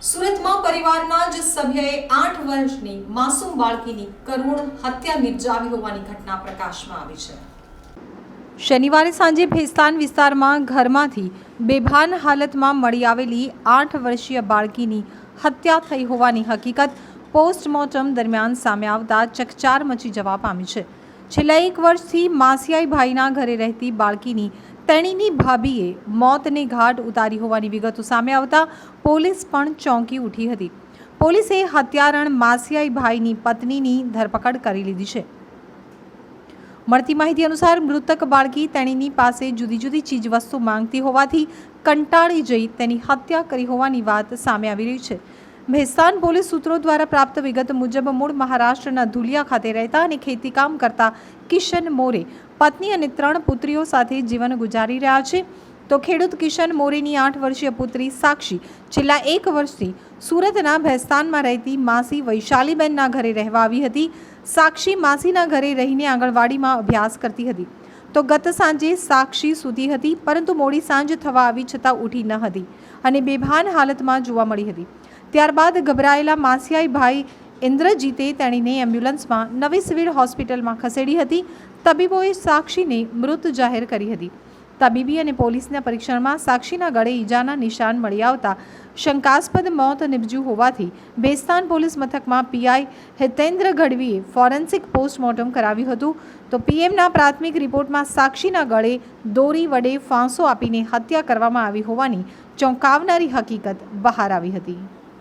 સુરતમાં પરિવારના જ સભ્યએ 8 વર્ષની માસૂમ બાળકીની કરુણ હત્યા નિપજાવી હોવાની ઘટના પ્રકાશમાં આવી છે। શનિવારે સાંજે ભેસ્તાન વિસ્તારમાં ઘરમાંથી બેભાન હાલતમાં મળી આવેલી 8 વર્ષીય બાળકીની હત્યા થઈ હોવાની હકીકત પોસ્ટમોર્ટમ દરમિયાન સામે આવતા ચકચાર મચી જવા પામી છે। છેલ્લા 1 વર્ષથી માસિયાઈ ભાઈના ઘરે રહેતી બાળકીની તેણીની ભાભીએ મોતને ઘાટ ઉતારી હોવાની વિગતો સામે આવતા પોલીસ પણ ચોંકી ઉઠી હતી। પોલીસે હત્યારણ માસિયાઈ ભાઈની પત્નીની ધરપકડ કરી લીધી છે। મળતી માહિતી અનુસાર મૃતક બાળકી તેણીની પાસે જુદી જુદી ચીજવસ્તુ માંગતી હોવાથી કંટાળી જઈ તેની હત્યા કરી હોવાની વાત સામે આવી રહી છે। ભેસ્તાન પોલીસ સૂત્રો દ્વારા પ્રાપ્ત વિગત મુજબ મૂળ મહારાષ્ટ્રના ધુલિયા ખાતે રહેતા અને ખેતીકામ કરતા કિશન મોરે પત્ની અને 3 પુત્રીઓ સાથે જીવન ગુજારી રહ્યા છે। તો ખેડૂત કિશન મોરેની 8 વર્ષીય પુત્રી સાક્ષી છેલ્લા 1 વર્ષથી સુરતના ભેસ્તાનમાં રહેતી માસી વૈશાલીબેનના ઘરે રહેવા આવી હતી। સાક્ષી માસીના ઘરે રહીને આંગણવાડીમાં અભ્યાસ કરતી હતી। તો ગત સાંજે સાક્ષી સૂતી હતી, પરંતુ મોડી સાંજ થવા આવી છતાં ઉઠી ન હતી અને બેભાન હાલતમાં જોવા મળી હતી। ત્યારબાદ ગભરાયેલા માસિયાઈ ભાઈ ઇન્દ્રજીતે તેણીને એમ્બ્યુલન્સમાં નવી સિવિલ હોસ્પિટલમાં ખસેડી હતી। તબીબોએ સાક્ષીને મૃત જાહેર કરી હતી। તબીબી અને પોલીસના પરીક્ષણમાં સાક્ષીના ગળે ઈજાના નિશાન મળી આવતા શંકાસ્પદ મોત નિપજ્યું હોવાથી ભેસ્તાન પોલીસ મથકમાં પીઆઈ હિતેન્દ્ર ગઢવીએ ફોરેન્સિક પોસ્ટમોર્ટમ કરાવ્યું હતું। તો પીએમના પ્રાથમિક રિપોર્ટમાં સાક્ષીના ગળે દોરી વડે ફાંસો આપીને હત્યા કરવામાં આવી હોવાની ચોંકાવનારી હકીકત બહાર આવી હતી।